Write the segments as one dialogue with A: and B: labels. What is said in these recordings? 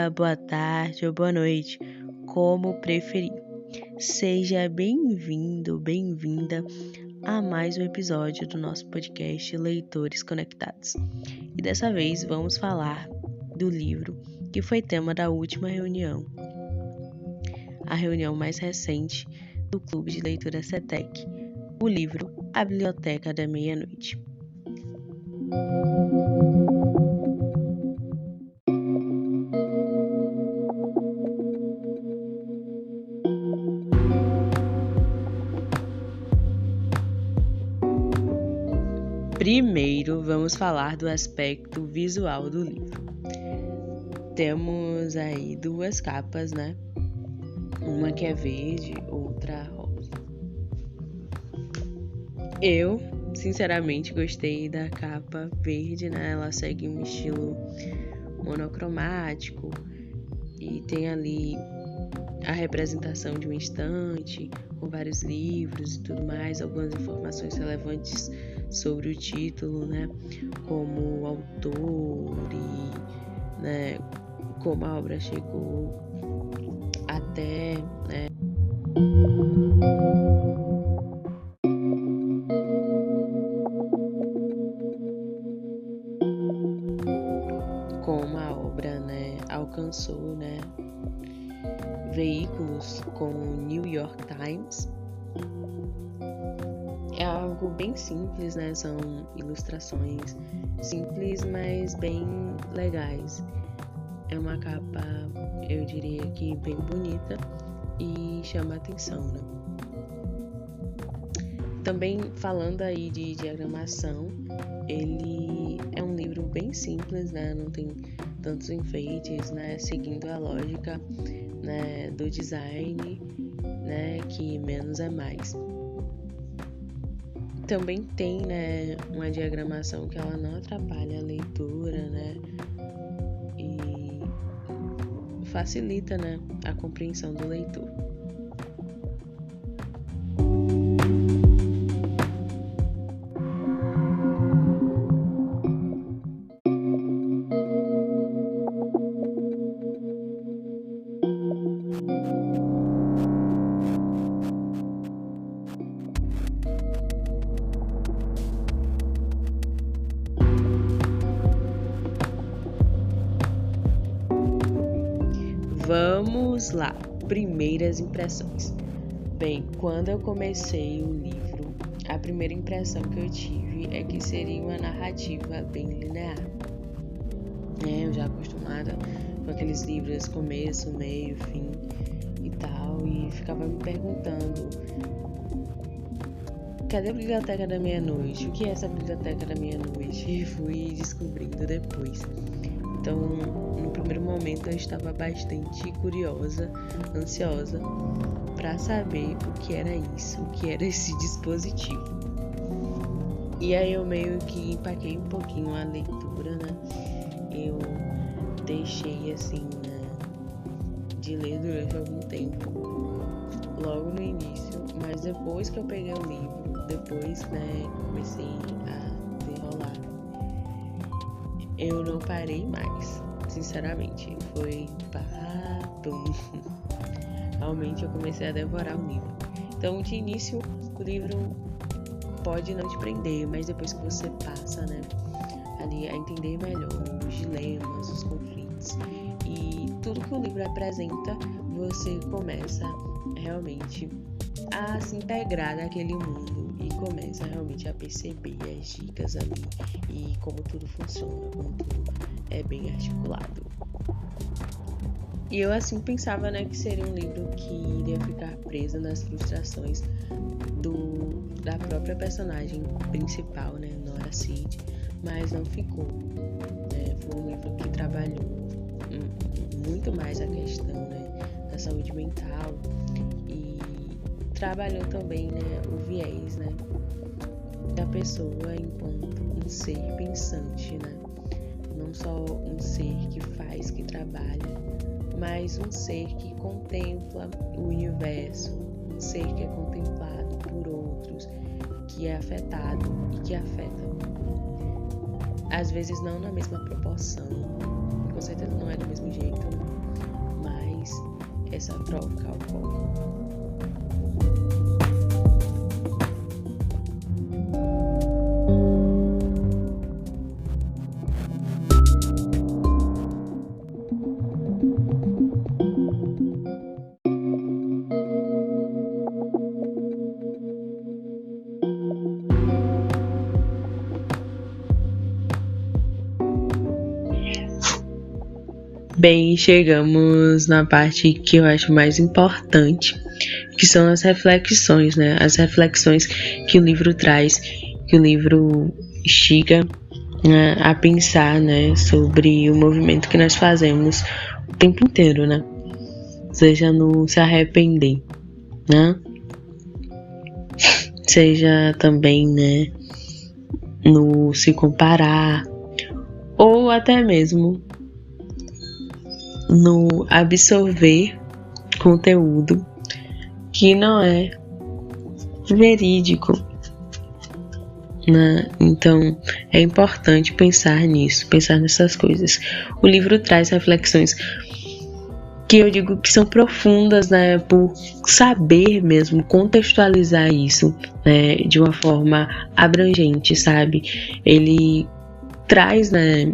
A: dia, boa tarde ou boa noite, como preferir. Seja bem-vindo, bem-vinda a mais um episódio do nosso podcast Leitores Conectados. E dessa vez vamos falar do livro que foi tema da última reunião, a reunião mais recente do Clube de Leitura CETEC, o livro A Biblioteca da Meia-Noite. Primeiro, vamos falar do aspecto visual do livro. Temos aí duas capas, né? Uma que é verde, outra rosa. Eu, sinceramente, gostei da capa verde, né? Ela segue um estilo monocromático e tem ali a representação de um estante com vários livros e tudo mais, algumas informações relevantes sobre o título, né, como o autor e, né, como a obra chegou até, né, como a obra, né, alcançou, né, veículos como o New York Times. É algo bem simples, né? São ilustrações simples, mas bem legais. É uma capa, eu diria que bem bonita e chama a atenção, né? Também falando aí de diagramação, ele é um livro bem simples, né? Não tem tantos enfeites, né? Seguindo a lógica, né, do design, né? Que menos é mais. Também tem, né, uma diagramação que ela não atrapalha a leitura, né, e facilita, né, a compreensão do leitor. Vamos lá, primeiras impressões. Bem, quando eu comecei o livro, a primeira impressão que eu tive é que seria uma narrativa bem linear. Eu já acostumada com aqueles livros começo, meio, fim e tal, e ficava me perguntando: cadê a Biblioteca da Meia-Noite? O que é essa Biblioteca da Meia-Noite? E fui descobrindo depois. Então, no primeiro momento, eu estava bastante curiosa, ansiosa, para saber o que era isso, o que era esse dispositivo. E aí eu meio que empaquei um pouquinho a leitura, né? Eu deixei assim, né, de ler durante algum tempo, logo no início, mas depois que eu peguei o livro, depois, né, comecei a desenrolar, eu não parei mais, sinceramente, foi pum. Realmente eu comecei a devorar o livro. Então, de início, o livro pode não te prender, mas depois que você passa, né, ali a entender melhor os dilemas, os conflitos e tudo que o livro apresenta, você começa realmente a se integrar naquele mundo e começa realmente a perceber as dicas ali e como tudo funciona, como tudo é bem articulado. E eu assim pensava, né, que seria um livro que iria ficar preso nas frustrações da própria personagem principal, né, Nora Seed, mas não ficou. Foi um livro que trabalhou muito mais a questão, né, da saúde mental e trabalhou também, né, o viés, né, da pessoa enquanto um ser pensante, né, não só um ser que faz, que trabalha, mas um ser que contempla o universo, um ser que é contemplado por outros, que é afetado e que afeta. Às vezes não na mesma proporção, com certeza não é do mesmo jeito, mas essa troca ocorre. Bem, chegamos na parte que eu acho mais importante, que são as reflexões, né? As reflexões que o livro traz, que o livro instiga, né, a pensar, né, sobre o movimento que nós fazemos o tempo inteiro, né? Seja no se arrepender, né? Seja também, né, no se comparar, ou até mesmo no absorver conteúdo que não é verídico, né? Então é importante pensar nisso, pensar nessas coisas. O livro traz reflexões que eu digo que são profundas, né, por saber mesmo contextualizar isso, né, de uma forma abrangente, sabe? Ele traz, né,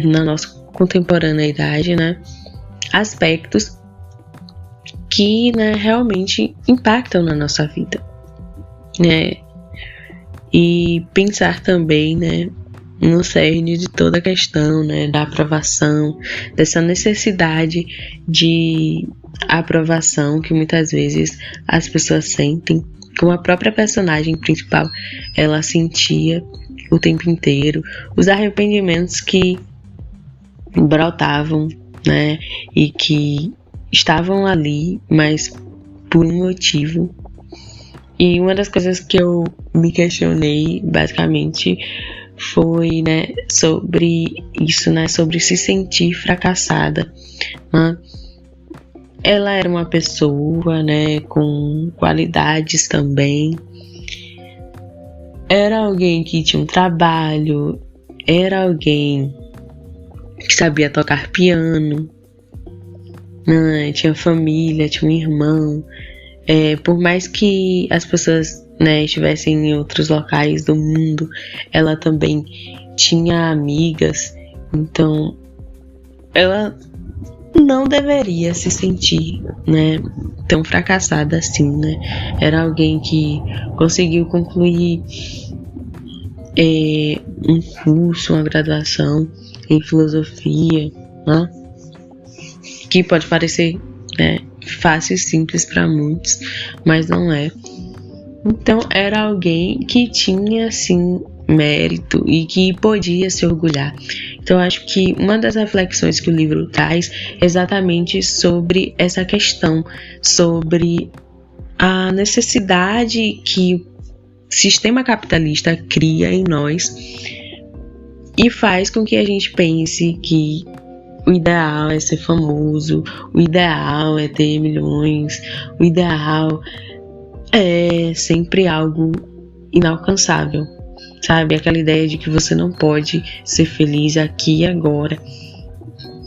A: na nossa contemporaneidade, né, aspectos que, né, realmente impactam na nossa vida, né? E pensar também, né, no cerne de toda a questão, né, da aprovação, dessa necessidade de aprovação que muitas vezes as pessoas sentem, como a própria personagem principal ela sentia o tempo inteiro, os arrependimentos que brotavam, né, e que estavam ali, mas por um motivo. E uma das coisas que eu me questionei, basicamente, foi, né, sobre isso, né, sobre se sentir fracassada, né? Ela era uma pessoa, né, com qualidades também, era alguém que tinha um trabalho, era alguém que sabia tocar piano, né? Tinha família, tinha um irmão. Por mais que as pessoas, né, estivessem em outros locais do mundo, ela também tinha amigas. Então, ela não deveria se sentir, né, tão fracassada assim, né? Era alguém que conseguiu concluir um curso, uma graduação em filosofia, né? Que pode parecer, né, fácil e simples para muitos, mas não é. Então era alguém que tinha assim mérito e que podia se orgulhar. Então acho que uma das reflexões que o livro traz é exatamente sobre essa questão, sobre a necessidade que o sistema capitalista cria em nós e faz com que a gente pense que o ideal é ser famoso, o ideal é ter milhões, o ideal é sempre algo inalcançável, sabe? Aquela ideia de que você não pode ser feliz aqui e agora,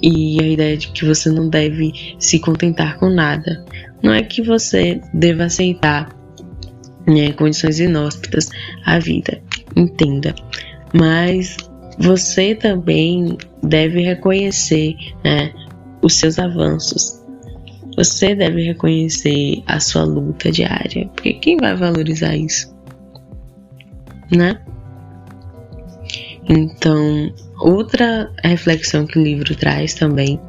A: e a ideia de que você não deve se contentar com nada. Não é que você deva aceitar, né, condições inóspitas à vida, entenda, mas você também deve reconhecer, né, os seus avanços. Você deve reconhecer a sua luta diária, porque quem vai valorizar isso, né? Então, outra reflexão que o livro traz também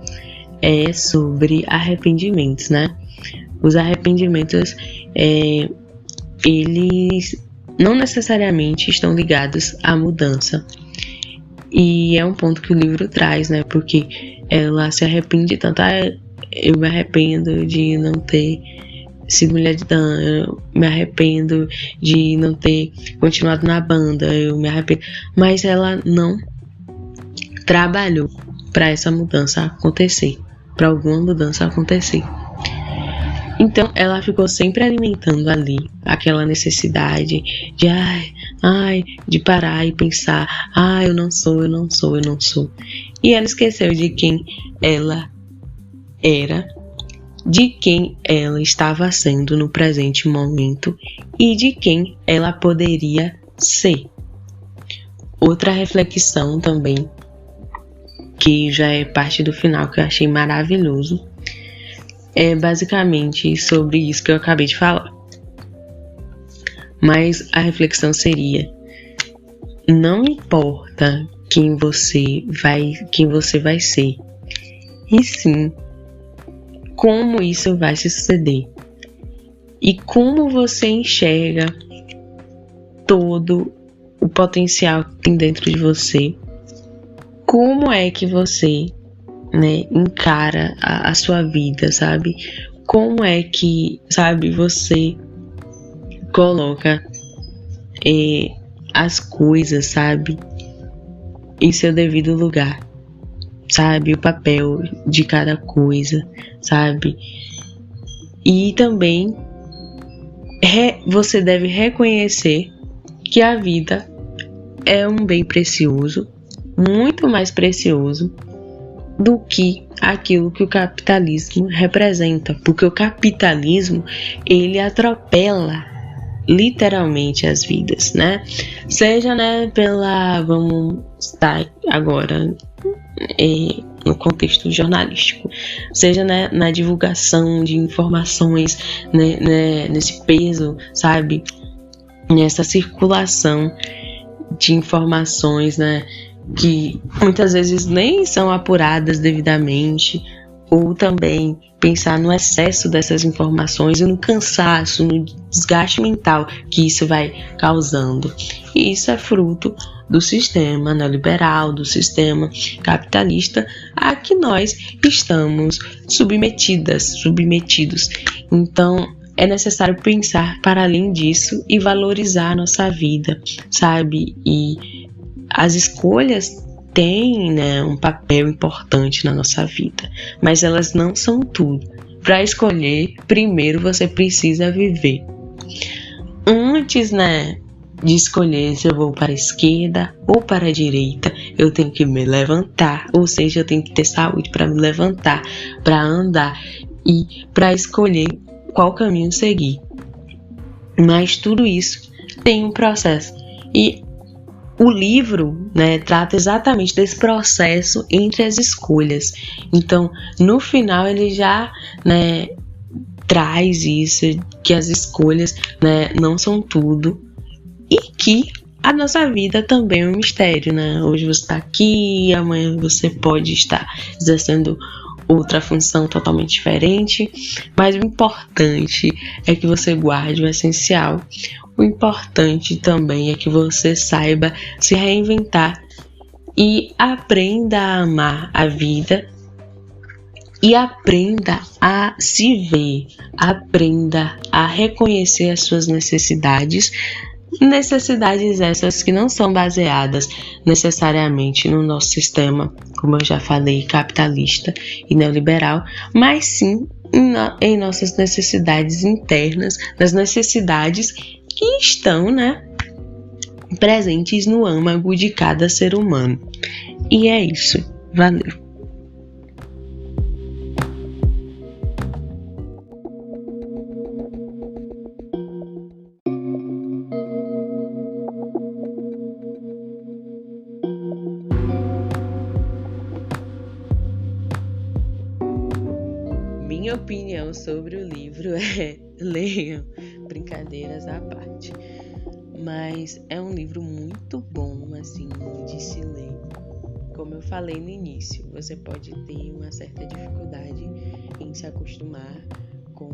A: é sobre arrependimentos, né? Os arrependimentos, eles não necessariamente estão ligados à mudança. E é um ponto que o livro traz, né? Porque ela se arrepende tanto. Eu me arrependo de não ter sido mulher de Dan, eu me arrependo de não ter continuado na banda, eu me arrependo. Mas ela não trabalhou para essa mudança acontecer, para alguma mudança acontecer. Então ela ficou sempre alimentando ali aquela necessidade de de parar e pensar, eu não sou. E ela esqueceu de quem ela era, de quem ela estava sendo no presente momento e de quem ela poderia ser. Outra reflexão também, que já é parte do final, que eu achei maravilhoso, é basicamente sobre isso que eu acabei de falar. Mas a reflexão seria: não importa quem você vai ser, e sim como isso vai se suceder e como você enxerga todo o potencial que tem dentro de você. Como é que você, encara a sua vida, sabe? Como é que, você coloca as coisas, sabe, em seu devido lugar, sabe? O papel de cada coisa, sabe? E também você deve reconhecer que a vida é um bem precioso, muito mais precioso do que aquilo que o capitalismo representa, porque o capitalismo, ele atropela literalmente as vidas, né? Seja, vamos estar agora no contexto jornalístico, seja, na divulgação de informações, nesse peso, sabe? Nessa circulação de informações, que muitas vezes nem são apuradas devidamente, ou também pensar no excesso dessas informações e no cansaço, no desgaste mental que isso vai causando. E isso é fruto do sistema neoliberal, do sistema capitalista a que nós estamos submetidos. Então, é necessário pensar para além disso e valorizar a nossa vida, sabe? E as escolhas têm, um papel importante na nossa vida, mas elas não são tudo. Para escolher, primeiro você precisa viver. Antes, de escolher se eu vou para a esquerda ou para a direita, eu tenho que me levantar, ou seja, eu tenho que ter saúde para me levantar, para andar e para escolher qual caminho seguir. Mas tudo isso tem um processo. E o livro, trata exatamente desse processo entre as escolhas. Então, no final, ele já, traz isso, que as escolhas, não são tudo. E que a nossa vida também é um mistério, Hoje você está aqui, amanhã você pode estar exercendo outra função totalmente diferente, mas o importante é que você guarde o essencial. O importante também é que você saiba se reinventar e aprenda a amar a vida e aprenda a se ver, aprenda a reconhecer as suas necessidades essas que não são baseadas necessariamente no nosso sistema, como eu já falei, capitalista e neoliberal, mas sim em nossas necessidades internas, nas necessidades que estão, presentes no âmago de cada ser humano. E é isso. Valeu! Minha opinião sobre o livro é: leiam, brincadeiras à parte. Mas é um livro muito bom, assim, de se ler. Como eu falei no início, você pode ter uma certa dificuldade em se acostumar com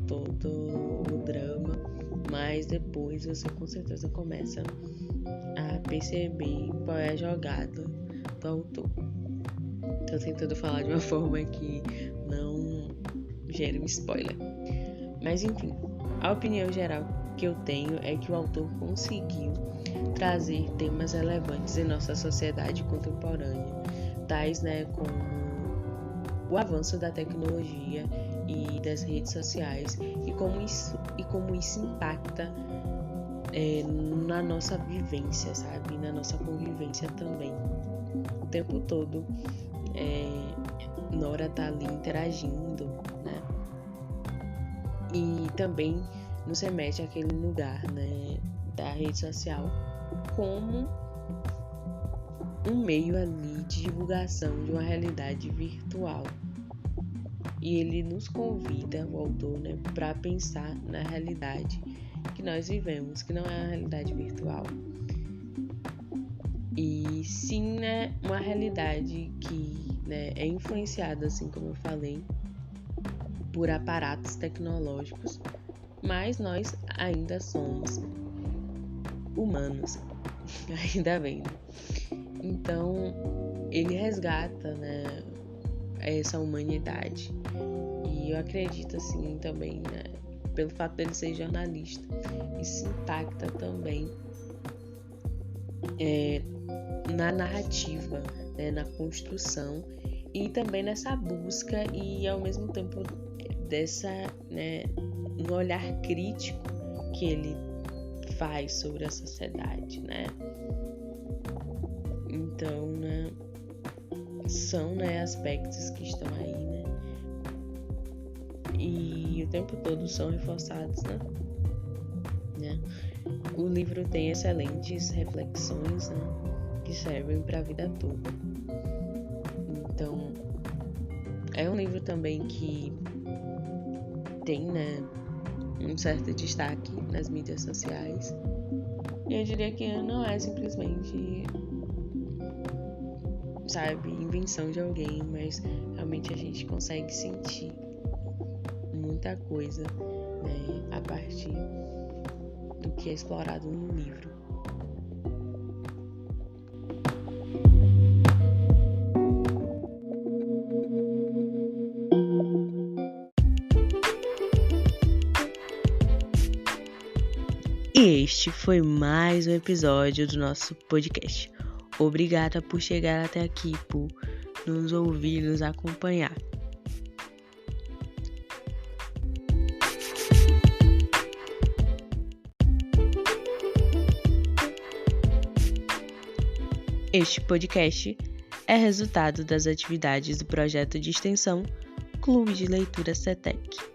A: todo o drama, mas depois você com certeza começa a perceber qual é a jogada do autor. Tô tentando falar de uma forma que não gere um spoiler. Mas enfim, a opinião geral que eu tenho é que o autor conseguiu trazer temas relevantes em nossa sociedade contemporânea, tais, como o avanço da tecnologia e das redes sociais e como isso impacta na nossa vivência, sabe? Na nossa convivência também. O tempo todo, Nora tá ali interagindo, né? E também nos remete àquele lugar, né, da rede social como um meio ali de divulgação de uma realidade virtual. E ele nos convida, o autor, né, para pensar na realidade que nós vivemos, que não é uma realidade virtual. E sim, né, uma realidade que, né, é influenciada, assim como eu falei, por aparatos tecnológicos, mas nós ainda somos humanos, ainda bem. Então, ele resgata, né, essa humanidade. E eu acredito, assim, também, né, pelo fato dele ser jornalista, isso impacta também na narrativa, né, na construção e também nessa busca e, ao mesmo tempo, dessa, né, no olhar crítico que ele faz sobre a sociedade, né? Então, né, são, né, aspectos que estão aí, né? E o tempo todo são reforçados, né? O livro tem excelentes reflexões, né, que servem para a vida toda. Então, é um livro também que tem, né, um certo destaque nas mídias sociais. E eu diria que não é simplesmente, sabe, invenção de alguém, mas realmente a gente consegue sentir muita coisa, né, a partir do que é explorado no livro. E este foi mais um episódio do nosso podcast. Obrigada por chegar até aqui, por nos ouvir, nos acompanhar. Este podcast é resultado das atividades do projeto de extensão Clube de Leitura CETEC.